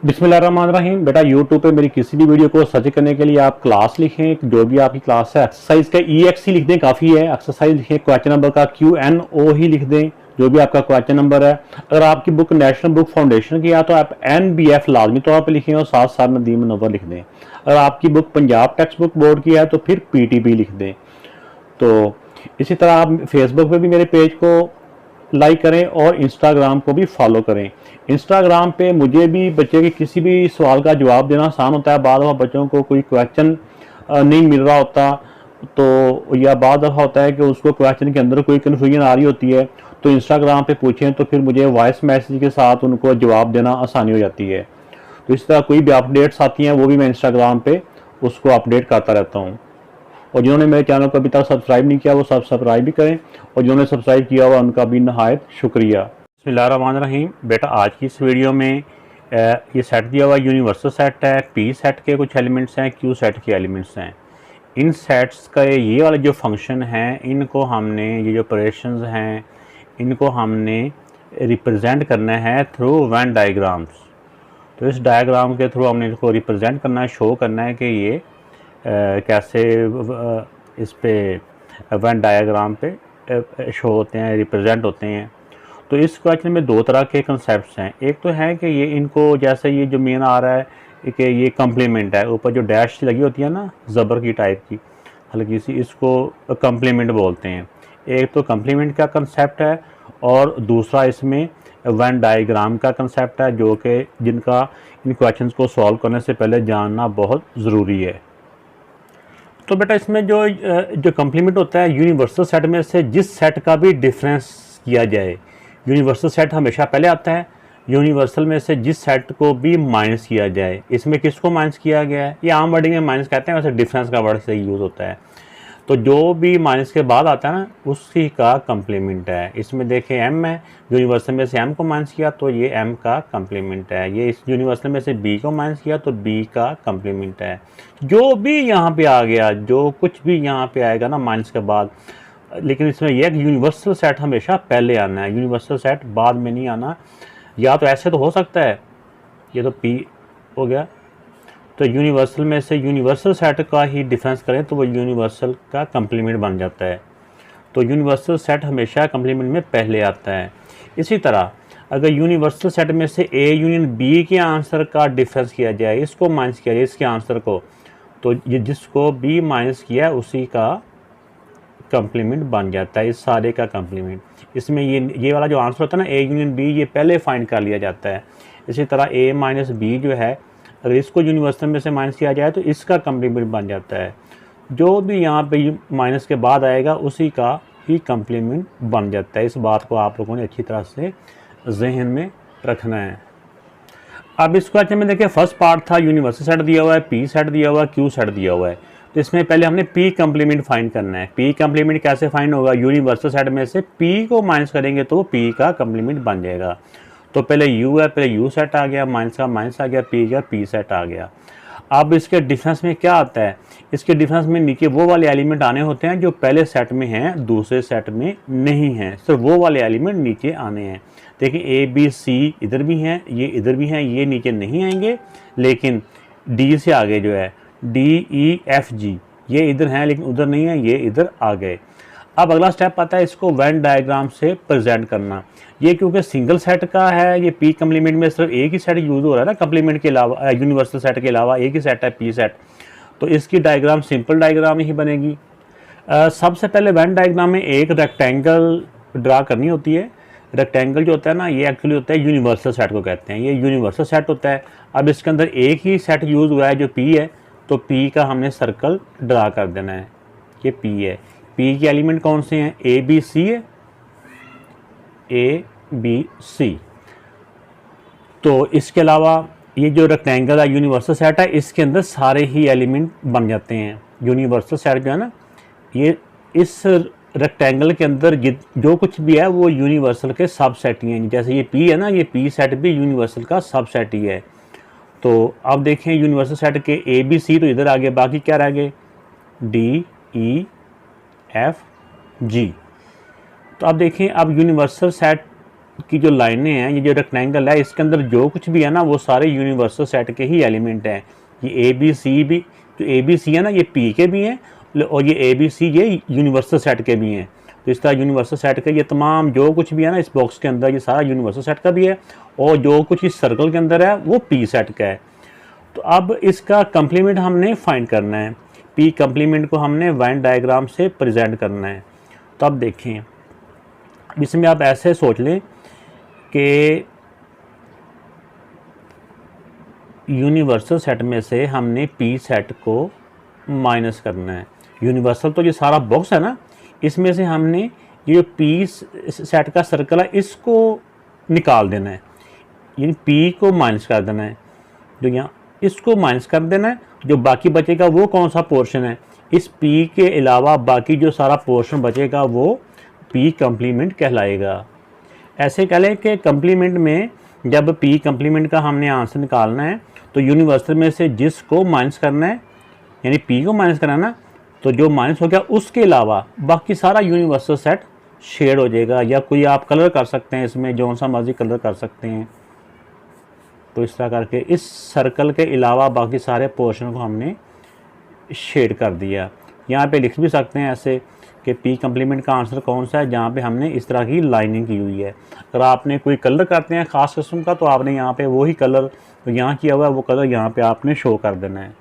बिस्मिल्लाहिर्रहमानिर्रहीम। बेटा यूट्यूब पे मेरी किसी भी वीडियो को सर्च करने के लिए आप क्लास लिखें, जो भी आपकी क्लास है, एक्सरसाइज का EX ही लिख दें, काफ़ी है। एक्सरसाइज लिखें, क्वेश्चन नंबर का QNO ही लिख दें, जो भी आपका क्वेश्चन नंबर है। अगर आपकी बुक नेशनल बुक फाउंडेशन की है तो आप NBF लाजमी तौर पर लिखें और साथ साथ नदीम मुनव्वर लिख दें। अगर आपकी book Punjab text book board की है तो फिर PTB लिख दें। तो इसी तरह आप फेसबुक पे भी मेरे पेज को लाइक करें और इंस्टाग्राम को भी फॉलो करें। इंस्टाग्राम पे मुझे भी बच्चे के किसी भी सवाल का जवाब देना आसान होता है। बाद दफ़ा बच्चों को कोई क्वेश्चन नहीं मिल रहा होता, तो या बाद दफ़ा होता है कि उसको क्वेश्चन के अंदर कोई कन्फ्यूजन आ रही होती है, तो इंस्टाग्राम पे पूछें तो फिर मुझे वॉइस मैसेज के साथ उनको जवाब देना आसानी हो जाती है। तो इस तरह कोई भी अपडेट्स आती हैं वो भी मैं इंस्टाग्राम पे उसको अपडेट करता रहता हूँ। और जिन्होंने मेरे चैनल को अभी तक सब्सक्राइब नहीं किया वो सब्सक्राइब भी करें, और जिन्होंने सब्सक्राइब किया हुआ उनका भी नहायत शुक्रिया। बिस्मिल्लाहिर्रहमानिर्रहीम। बेटा आज की इस वीडियो में ये सेट दिया हुआ यूनिवर्सल सेट है, P सेट के कुछ एलिमेंट्स हैं, Q सेट के एलिमेंट्स हैं। इन सेट्स का ये वाले जो फंक्शन हैं, इनको हमने, ये जो ऑपरेशंस हैं, इनको हमने रिप्रेजेंट करना है थ्रू वेन डायग्राम्स। तो इस डायग्राम के थ्रू हमने इसको रिप्रेजेंट करना है, शो करना है कि ये कैसे इस पे वेन डायग्राम पे शो होते हैं, रिप्रेजेंट होते हैं। तो इस क्वेश्चन में दो तरह के कंसेप्ट्स हैं। एक तो है कि ये इनको, जैसे ये जो मेन आ रहा है कि ये कम्प्लीमेंट है, ऊपर जो डैश लगी होती है ना ज़बर की टाइप की हल्की सी, इसको कम्प्लीमेंट बोलते हैं। एक तो कम्प्लीमेंट का कंसेप्ट है और दूसरा इसमें वेन डायग्राम का कंसेप्ट है, जो कि जिनका इन क्वेश्चंस को सॉल्व करने से पहले जानना बहुत ज़रूरी है। तो बेटा इसमें जो कम्प्लीमेंट होता है, यूनिवर्सल सेट में से जिस सेट का भी डिफरेंस किया जाए, यूनिवर्सल सेट हमेशा पहले आता है। यूनिवर्सल में से जिस सेट को भी माइनस किया जाए, इसमें किसको माइनस किया गया है, ये आम वर्डिंग में माइनस कहते हैं, वैसे डिफरेंस का वर्ड से यूज़ होता है। तो जो भी माइनस के बाद आता है ना, उसी का कम्प्लीमेंट है। इसमें देखें M है, यूनिवर्सल में से M को माइनस किया तो ये M का कम्प्लीमेंट है। ये इस यूनिवर्सल में से B को माइनस किया तो B का कम्प्लीमेंट है। जो भी यहाँ पे आ गया, जो कुछ भी यहाँ पे आएगा ना माइनस के बाद, लेकिन इसमें यह कि यूनिवर्सल सेट हमेशा पहले आना है, यूनिवर्सल सेट बाद में नहीं आना। या तो ऐसे तो हो सकता है, ये तो P हो गया, तो यूनिवर्सल में से यूनिवर्सल सेट का ही डिफरेंस करें तो वो यूनिवर्सल का कम्प्लीमेंट बन जाता है। तो यूनिवर्सल सेट हमेशा कम्प्लीमेंट में पहले आता है। इसी तरह अगर यूनिवर्सल सेट में से A यूनियन B के आंसर का डिफरेंस किया जाए, इसको माइनस किया जाए इसके आंसर को, तो ये जिसको B माइनस किया उसी का कम्प्लीमेंट बन जाता है, इस सारे का कम्प्लीमेंट। इसमें ये वाला जो आंसर होता है ना, A यूनियन B, ये पहले फाइंड कर लिया जाता है। इसी तरह A माइनस B जो है, अगर इसको यूनिवर्सल में से माइनस किया जाए तो इसका कम्प्लीमेंट बन जाता है। जो भी यहाँ पे माइनस के बाद आएगा उसी का ही कम्प्लीमेंट बन जाता है। इस बात को आप लोगों ने अच्छी तरह से जहन में रखना है। अब इस क्वेश्चन में देखिए, फर्स्ट पार्ट था यूनिवर्सल सेट दिया हुआ है, P सेट दिया हुआ है, Q सेट दिया हुआ है। तो इसमें पहले हमने P कम्प्लीमेंट फाइंड करना है। P कम्प्लीमेंट कैसे फाइंड होगा, यूनिवर्सल सेट में से P को माइनस करेंगे तो वो P का कम्प्लीमेंट बन जाएगा। तो पहले U है, पहले U सेट आ गया, माइनस का माइनस आ गया, P का P सेट आ गया। अब इसके डिफरेंस में क्या आता है, इसके डिफरेंस में नीचे वो वाले एलिमेंट आने होते हैं जो पहले सेट में हैं, दूसरे सेट में नहीं हैं। सिर्फ वो वाले एलिमेंट नीचे आने हैं। देखिए A B C इधर भी हैं, ये इधर भी हैं, ये नीचे नहीं आएंगे, लेकिन D से आगे जो है D E F G ये इधर हैं लेकिन उधर नहीं है, ये इधर आ गए। अब अगला स्टेप आता है इसको वेन डायग्राम से प्रेजेंट करना। ये क्योंकि सिंगल सेट का है, ये P कम्प्लीमेंट में सिर्फ एक ही सेट यूज़ हो रहा है ना, कम्प्लीमेंट के अलावा, यूनिवर्सल सेट के अलावा एक ही सेट है P सेट, तो इसकी डायग्राम सिंपल डायग्राम ही बनेगी। सबसे पहले वेन डायग्राम में एक रेक्टेंगल ड्रा करनी होती है। रेक्टेंगल जो होता है ना, ये एक्चुअली होता है यूनिवर्सल सेट को कहते हैं, ये यूनिवर्सल सेट होता है। अब इसके अंदर एक ही सेट यूज़ हुआ है जो P है, तो P का हमने सर्कल ड्रा कर देना है, ये P है। P के एलिमेंट कौन से हैं, A B C है, A B C। तो इसके अलावा ये जो रेक्टेंगल है यूनिवर्सल सेट है, इसके अंदर सारे ही एलिमेंट बन जाते हैं। यूनिवर्सल सेट जो है ना, ये इस रेक्टेंगल के अंदर जो कुछ भी है वो यूनिवर्सल के सब सेट ही हैं। जैसे ये P है ना, ये P सेट भी यूनिवर्सल का सब सेट ही है। तो अब देखें यूनिवर्सल सेट के A B C तो इधर आ गए, बाकी क्या रह गए, D E F G। तो अब देखें, अब यूनिवर्सल सेट की जो लाइनें हैं, ये जो रेक्टेंगल है, इसके अंदर जो कुछ भी है ना वो सारे यूनिवर्सल सेट के ही एलिमेंट हैं। ये ए बी सी भी, जो ए बी सी है ना ये पी के भी हैं और ये ए बी सी ये यूनिवर्सल सेट के भी हैं। तो इस तरह यूनिवर्सल सेट का ये तमाम जो कुछ भी है ना इस बॉक्स के अंदर, ये सारा यूनिवर्सल सेट का भी है और जो कुछ इस सर्कल के अंदर है वो पी सेट का है। तो अब इसका कंप्लीमेंट हमने फाइंड करना है, पी कंप्लीमेंट को हमने वेन डायग्राम से प्रेजेंट करना है। तो अब देखें, इसमें आप ऐसे सोच लें कि यूनिवर्सल सेट में से हमने पी सेट को माइनस करना है। यूनिवर्सल तो ये सारा बॉक्स है ना, इसमें से हमने ये पी सेट का सर्कल है इसको निकाल देना है, यानी पी को माइनस कर देना है। जो यहाँ इसको माइनस कर देना है, जो बाकी बचेगा वो कौन सा पोर्शन है, इस पी के अलावा बाकी जो सारा पोर्शन बचेगा वो पी कंप्लीमेंट कहलाएगा। ऐसे कह लें कि कंप्लीमेंट में जब पी कंप्लीमेंट का हमने आंसर निकालना है तो यूनिवर्सल में से जिसको माइनस करना है, यानी पी को माइनस करना है ना, तो जो माइनस हो गया उसके अलावा बाकी सारा यूनिवर्सल सेट शेड हो जाएगा। या कोई आप कलर कर सकते हैं, इसमें जो सा मर्जी कलर कर सकते हैं। तो इस तरह करके इस सर्कल के अलावा बाकी सारे पोर्शन को हमने शेड कर दिया। यहाँ पे लिख भी सकते हैं ऐसे कि पी कंप्लीमेंट का आंसर कौन सा है, जहाँ पे हमने इस तरह की लाइनिंग की हुई है। अगर आपने कोई कलर करते हैं ख़ास किस्म का तो आपने यहाँ पे वही कलर तो यहाँ किया हुआ है वो कलर यहाँ पे आपने शो कर देना है।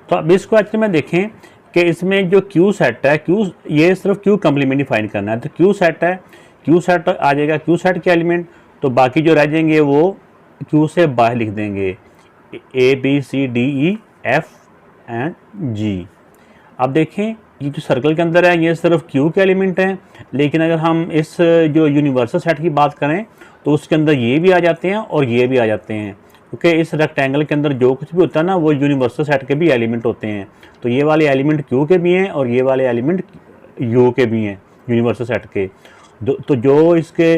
तो अब इस क्वेश्चन में देखें कि इसमें जो क्यू सेट है, क्यू ये सिर्फ क्यू कंप्लीमेंट फाइंड करना है। तो क्यू सेट है, क्यू सेट आ जाएगा क्यू सेट के एलिमेंट, तो बाकी जो रह जाएंगे वो क्यू से बाहर लिख देंगे, A B C D E F and G. अब देखें ये जो सर्कल के अंदर है ये सिर्फ क्यू के एलिमेंट हैं, लेकिन अगर हम इस जो यूनिवर्सल सेट की बात करें तो उसके अंदर ये भी आ जाते हैं और ये भी आ जाते हैं, क्योंकि इस रेक्टेंगल के अंदर जो कुछ भी होता है ना वो यूनिवर्सल सेट के भी एलिमेंट होते हैं। तो ये वाले एलिमेंट क्यू के भी हैं और ये वाले एलिमेंट यू के भी हैं यूनिवर्सल सेट के। तो जो इसके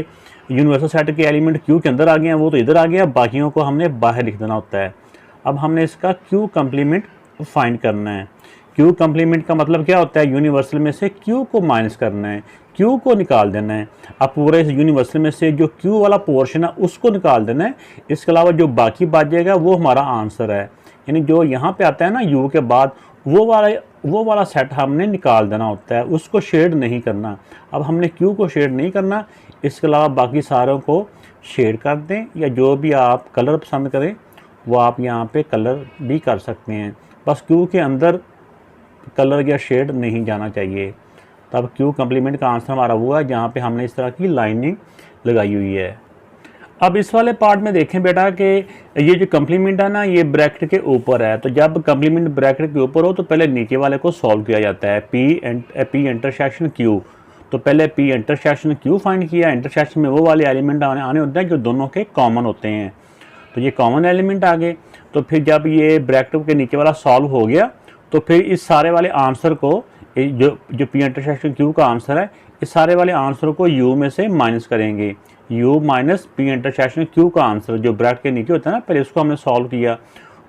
यूनिवर्सल सेट के एलिमेंट क्यू के अंदर आ गए हैं वो तो इधर आ गया, बाकियों को हमने बाहर लिख देना होता है। अब हमने इसका क्यू कंप्लीमेंट फाइंड करना है। क्यू कंप्लीमेंट का मतलब क्या होता है, यूनिवर्सल में से क्यू को माइनस करना है, क्यू को निकाल देना है। अब पूरे इस यूनिवर्सल में से जो क्यू वाला पोर्शन है उसको निकाल देना है, इसके अलावा जो बाकी बच जाएगा वो हमारा आंसर है। यानी जो यहाँ पे आता है ना यू के बाद वो वाला सेट हमने निकाल देना होता है, उसको शेड नहीं करना। अब हमने क्यू को शेड नहीं करना, इसके अलावा बाकी सारों को शेड कर दें, या जो भी आप कलर पसंद करें वो आप यहाँ पे कलर भी कर सकते हैं। बस क्यू के अंदर कलर या शेड नहीं जाना चाहिए। तब क्यू कंप्लीमेंट का आंसर हमारा हुआ है जहाँ पे हमने इस तरह की लाइनिंग लगाई हुई है। अब इस वाले पार्ट में देखें बेटा कि ये जो कंप्लीमेंट है ना ये ब्रैकेट के ऊपर है, तो जब कंप्लीमेंट ब्रैकेट के ऊपर हो तो पहले नीचे वाले को सॉल्व किया जाता है, पी इंटरसेक्शन क्यू। तो पहले पी इंटरसेक्शन क्यू फाइंड किया, इंटरसेक्शन में वो वाले एलिमेंट आने होते हैं जो दोनों के कॉमन होते हैं, तो ये कॉमन एलिमेंट आ गए। तो फिर जब ये ब्रैकेट के नीचे वाला सॉल्व हो गया तो फिर इस सारे वाले आंसर को जो पी इंटरसेक्शन क्यू का आंसर है इस सारे वाले आंसर को यू में से माइनस करेंगे, you minus P intersection Q का आंसर जो ब्रैकेट के नीचे होता है ना, पहले इसको हमने सॉल्व किया।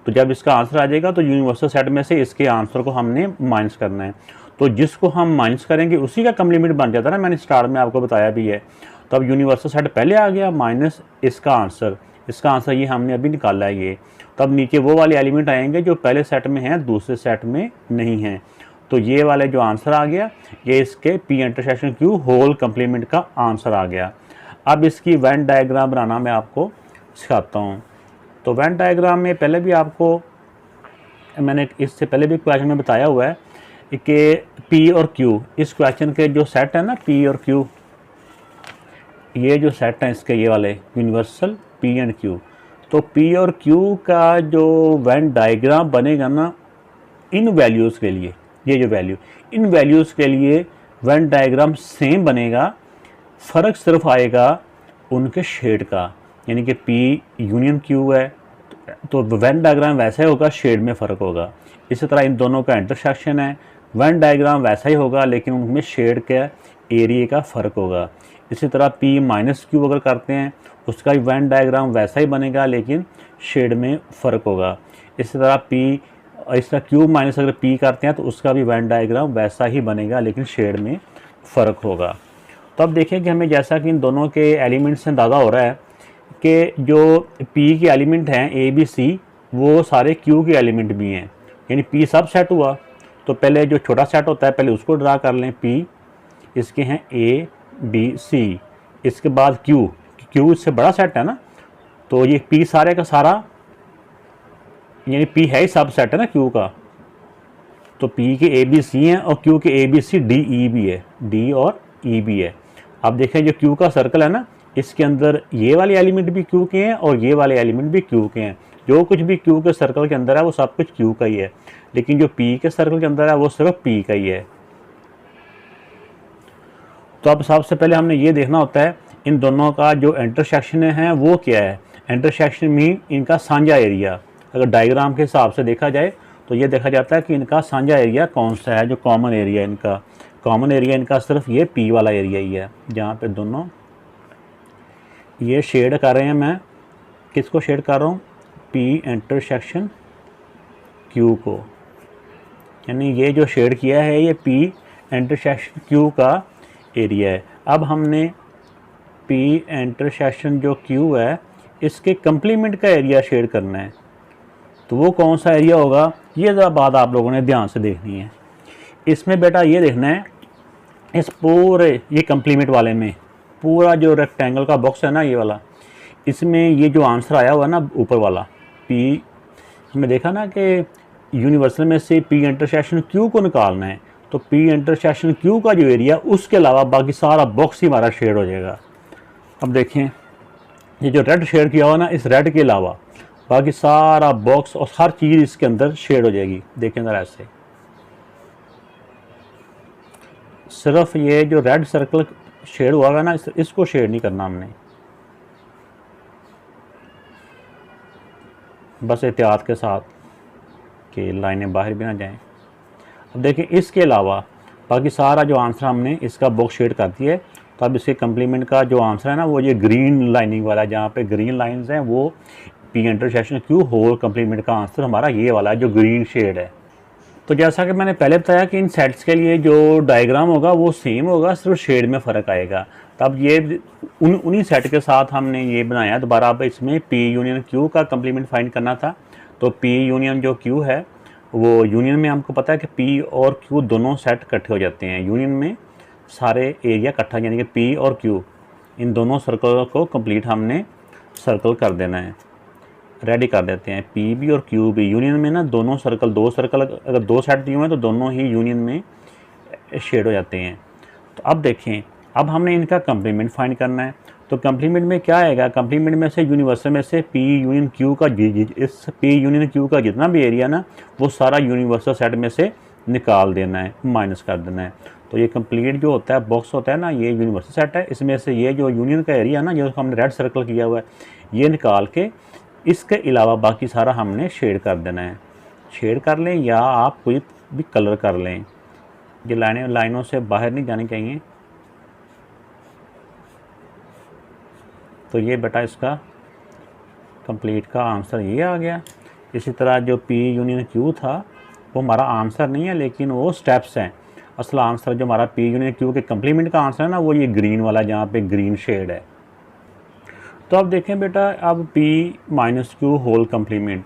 तो जब इसका आंसर आ जाएगा तो यूनिवर्सल सेट में से इसके आंसर को हमने माइनस करना है। तो जिसको हम माइनस करेंगे उसी का कंप्लीमेंट बन जाता है ना, मैंने स्टार्ट में आपको बताया भी है। तो अब यूनिवर्सल सेट पहले आ गया माइनस इसका आंसर ये हमने अभी निकाला है ये। तब नीचे वो वाले एलिमेंट आएंगे जो पहले सेट में हैं दूसरे सेट में नहीं हैं। तो ये वाले जो आंसर आ गया ये इसके P intersection Q whole complement का आंसर आ गया। अब इसकी वेन डायग्राम बनाना मैं आपको सिखाता हूँ। तो वेन डायग्राम में पहले भी आपको मैंने इससे पहले भी क्वेश्चन में बताया हुआ है कि पी और क्यू, इस क्वेश्चन के जो सेट है ना पी और क्यू, ये जो सेट है इसके ये वाले यूनिवर्सल पी एंड क्यू, तो पी और क्यू का जो वेन डायग्राम बनेगा ना इन वैल्यूज़ के लिए, ये जो वैल्यू इन वैल्यूज़ के लिए वेन डायग्राम सेम बनेगा, फ़र्क सिर्फ आएगा उनके शेड का। यानी कि पी यूनियन क्यू है तो वेन डायग्राम वैसा ही होगा, शेड में फ़र्क होगा। इसी तरह इन दोनों का इंटरसेक्शन है, वेन डायग्राम वैसा ही होगा लेकिन उनमें शेड के एरिया का फ़र्क होगा। इसी तरह पी माइनस क्यू अगर करते हैं उसका वेन डायग्राम वैसा ही बनेगा लेकिन शेड में फ़र्क होगा। इसी तरह क्यू माइनस अगर पी करते हैं तो उसका भी वेन डायग्राम वैसा ही बनेगा लेकिन शेड में फ़र्क होगा। तो अब देखें कि हमें जैसा कि इन दोनों के एलिमेंट से अंदाज़ा हो रहा है कि जो पी के एलिमेंट हैं ए बी सी वो सारे क्यू के एलिमेंट भी हैं, यानी पी सब सेट हुआ। तो पहले जो छोटा सेट होता है पहले उसको ड्रा कर लें, पी इसके हैं ए बी सी, इसके बाद क्यू, क्यू इससे बड़ा सेट है ना, तो ये पी सारे का सारा यानी पी है ही सब सेट है ना क्यू का, तो पी के ए बी सी हैं और क्यू के ए बी सी डी ई भी है, डी और ई भी है। अब देखें जो क्यू का सर्कल है ना, इसके अंदर ये वाले एलिमेंट भी क्यू के हैं और ये वाले एलिमेंट भी क्यू के हैं। जो कुछ भी क्यू के सर्कल के अंदर है वो सब कुछ क्यू का ही है, लेकिन जो पी के सर्कल के अंदर है वो सिर्फ पी का ही है। तो अब सबसे पहले हमने ये देखना होता है इन दोनों का जो इंटरसेक्शन है वो क्या है। इंटरसेक्शन मीन इनका साझा एरिया। अगर डायग्राम के हिसाब से देखा जाए तो ये देखा जाता है कि इनका साझा एरिया कौन सा है, जो कॉमन एरिया इनका। कॉमन एरिया इनका सिर्फ ये पी वाला एरिया ही है, जहाँ पे दोनों ये शेड कर रहे हैं। मैं किसको शेड कर रहा हूँ, पी इंटरसेक्शन क्यू को, यानी ये जो शेड किया है ये पी इंटरसेक्शन क्यू का एरिया है। अब हमने पी इंटरसेक्शन जो क्यू है इसके कंप्लीमेंट का एरिया शेड करना है, तो वो कौन सा एरिया होगा, ये ज़रा बात आप लोगों ने ध्यान से देखनी है। इसमें बेटा ये देखना है इस पूरे ये कंप्लीमेंट वाले में पूरा जो रेक्टेंगल का बॉक्स है ना ये वाला, इसमें ये जो आंसर आया हुआ है ना ऊपर वाला पी, हमने देखा ना कि यूनिवर्सल में से पी इंटरसेक्शन क्यू को निकालना है, तो पी इंटरसेक्शन क्यू का जो एरिया उसके अलावा बाकी सारा बॉक्स ही हमारा शेड हो जाएगा। अब देखें ये जो रेड शेड किया हुआ ना, इस रेड के अलावा बाकी सारा बॉक्स और हर चीज़ इसके अंदर शेड हो जाएगी। देखें ज़रा ऐसे, सिर्फ ये जो रेड सर्कल शेड हुआ है ना इसको शेड नहीं करना हमने, बस एहतियात के साथ कि लाइनें बाहर भी ना जाएं। अब देखें इसके अलावा बाकी सारा जो आंसर हमने इसका बॉक्स शेड कर दिया है, तो अब इसके कंप्लीमेंट का जो आंसर है ना वो ये ग्रीन लाइनिंग वाला, जहाँ पे ग्रीन लाइंस हैं वो P intersection Q whole complement का आंसर हमारा ये वाला है जो ग्रीन शेड है। तो जैसा कि मैंने पहले बताया कि इन सेट्स के लिए जो डायग्राम होगा वो सेम होगा, सिर्फ शेड में फ़र्क आएगा। तब ये उन्हीं सेट के साथ हमने ये बनाया दोबारा। अब इसमें पी यूनियन क्यू का कंप्लीमेंट फाइंड करना था, तो पी यूनियन जो क्यू है वो यूनियन में हमको पता है कि पी और क्यू दोनों सेट इकट्ठे हो जाते हैं। यूनियन में सारे एरिया इकट्ठा, यानी कि पी और क्यू इन दोनों सर्कल को कंप्लीट हमने सर्कल कर देना है, रेडी कर देते हैं। पी भी और क्यू भी यूनियन में ना दोनों सर्कल, दो सर्कल अगर दो सेट दिए हुए हैं तो दोनों ही यूनियन में शेड हो जाते हैं। तो अब देखें अब हमने इनका कंप्लीमेंट फाइंड करना है, तो कंप्लीमेंट में क्या आएगा, कंप्लीमेंट में से यूनिवर्सल में से पी यूनियन क्यू का इस पी यूनियन क्यू का जितना भी एरिया ना वो सारा यूनिवर्सल सेट में से निकाल देना है, माइनस कर देना है। तो ये कंप्लीट जो होता है बॉक्स होता है ना ये यूनिवर्सल सेट है, इसमें से ये जो यूनियन का एरिया ना जो हमने रेड सर्कल किया हुआ है ये निकाल के इसके अलावा बाकी सारा हमने शेड कर देना है। शेड कर लें या आप कोई भी कलर कर लें, ये लाइनों से बाहर नहीं जानी चाहिए। तो ये बेटा इसका कंप्लीट का आंसर ये आ गया। इसी तरह जो पी यूनियन क्यू था वो हमारा आंसर नहीं है लेकिन वो स्टेप्स हैं। असल आंसर जो हमारा पी यूनियन क्यू के कंप्लीमेंट का आंसर है ना वो ये ग्रीन वाला जहाँ पे ग्रीन शेड है। तो अब देखें बेटा अब P minus Q whole complement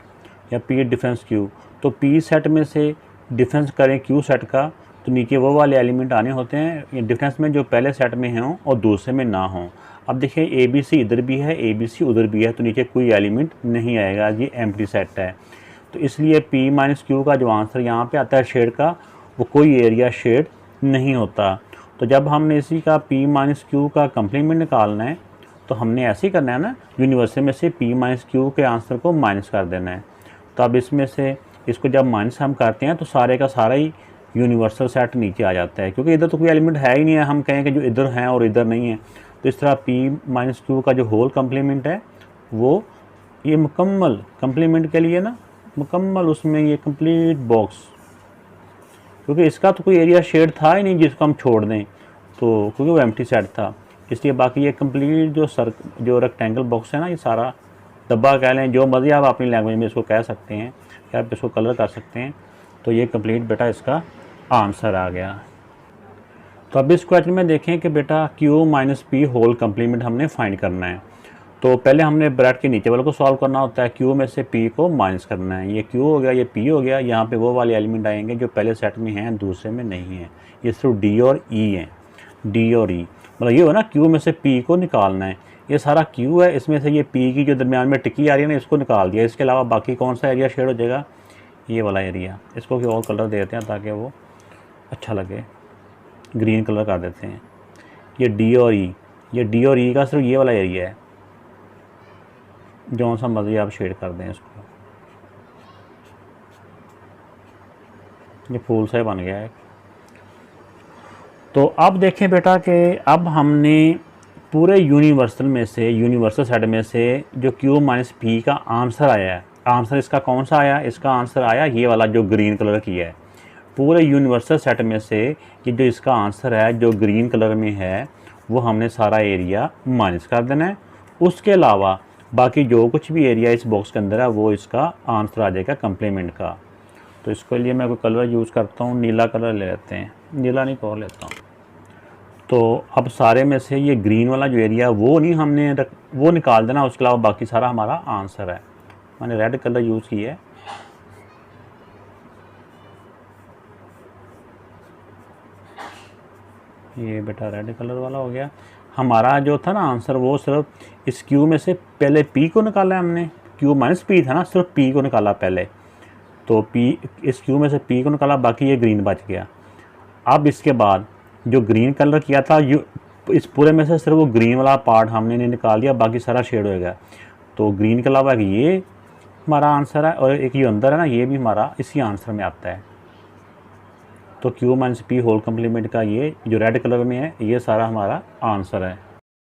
या पी डिफरेंस क्यू, तो पी सेट में से डिफरेंस करें क्यू सेट का तो नीचे वो वाले एलिमेंट आने होते हैं डिफरेंस में जो पहले सेट में हों और दूसरे में ना हों। अब देखिए ए बी सी इधर भी है, ए बी सी उधर भी है, तो नीचे कोई एलिमेंट नहीं आएगा, ये एम्प्टी सेट है। तो इसलिए पी माइनस क्यू का जो आंसर यहाँ पे आता है शेड का वो कोई एरिया शेड नहीं होता। तो जब हमने इसी का पी माइनस क्यू का कंप्लीमेंट निकालना है तो हमने ऐसे ही करना है ना, यूनिवर्सल में से पी माइनस क्यू के आंसर को माइनस कर देना है। तो अब इसमें से इसको जब माइनस हम करते हैं तो सारे का सारा ही यूनिवर्सल सेट नीचे आ जाता है, क्योंकि इधर तो कोई एलिमेंट है ही नहीं है। हम कहें कि जो इधर हैं और इधर नहीं है, तो इस तरह पी माइनस क्यू का जो होल कंप्लीमेंट है वो ये मुकम्मल कंप्लीमेंट के लिए ना मुकम्मल उसमें ये कंप्लीट बॉक्स, क्योंकि इसका तो कोई एरिया शेड था ही नहीं जिसको हम छोड़ दें, तो क्योंकि वो एम्प्टी सेट था, इसलिए बाकी ये कंप्लीट जो रेक्टेंगल बॉक्स है ना ये सारा डब्बा कह लें, जो मर्जी आप अपनी लैंग्वेज में इसको कह सकते हैं या आप इसको कलर कर सकते हैं। तो ये कंप्लीट बेटा इसका आंसर आ गया। तो तो अब इस क्वेश्चन में देखें कि बेटा Q minus P whole complement हमने फाइंड करना है। तो पहले हमने ब्रैकेट के नीचे वाले को सॉल्व करना होता है, क्यू में से पी को माइनस करना है। ये क्यू हो गया, ये पी हो गया, यहाँ पे वो वाले एलिमेंट आएंगे जो पहले सेट में हैं दूसरे में नहीं है। ये सिर्फ डी और ई हैं, डी और ई, मतलब ये हो ना क्यू में से पी को निकालना है। ये सारा क्यू है, इसमें से ये पी की जो दरमियान में टिक्की आ रही है ना, इसको निकाल दिया। इसके अलावा बाकी कौन सा एरिया शेड हो जाएगा, ये वाला एरिया। इसको कोई और कलर दे देते हैं ताकि वो अच्छा लगे, ग्रीन कलर कर देते हैं। ये डी और ई, ये डी और ई का सिर्फ ये वाला एरिया है, जो सा मर्जी आप शेड कर दें इसको। ये फूल सा बन गया है। तो अब देखें बेटा कि अब हमने पूरे यूनिवर्सल में से, यूनिवर्सल सेट में से जो क्यू माइनस पी का आंसर आया है, आंसर इसका कौन सा आया, इसका आंसर आया ये वाला जो ग्रीन कलर की है। पूरे यूनिवर्सल सेट में से ये जो इसका आंसर है जो ग्रीन कलर में है, वो हमने सारा एरिया माइनस कर देना है। उसके अलावा बाकी जो कुछ भी एरिया इस बॉक्स के अंदर है वो इसका आंसर आ जाएगा कम्प्लीमेंट का। तो इसके लिए मैं कोई कलर यूज़ करता हूँ, नीला कलर ले लेते हैं, नीला नहीं और लेता हूँ। तो अब सारे में से ये ग्रीन वाला जो एरिया वो नहीं हमने वो निकाल देना, उसके अलावा बाकी सारा हमारा आंसर है। मैंने रेड कलर यूज़ किया है। ये बेटा रेड कलर वाला हो गया। हमारा जो था ना आंसर, वो सिर्फ इस क्यू में से पहले पी को निकाला है हमने, क्यू माइनस पी था ना, सिर्फ पी को निकाला पहले। तो पी, इस क्यू में से पी को निकाला, बाकी ये ग्रीन बच गया। अब इसके बाद जो ग्रीन कलर किया था, इस पूरे में से सिर्फ वो ग्रीन वाला पार्ट हमने नहीं निकाल दिया, बाकी सारा शेड हो गया। तो ग्रीन के अलावा ये हमारा आंसर है, और एक ये अंदर है ना, ये भी हमारा इसी आंसर में आता है। तो Q minus P whole complement का ये जो रेड कलर में है, ये सारा हमारा आंसर है।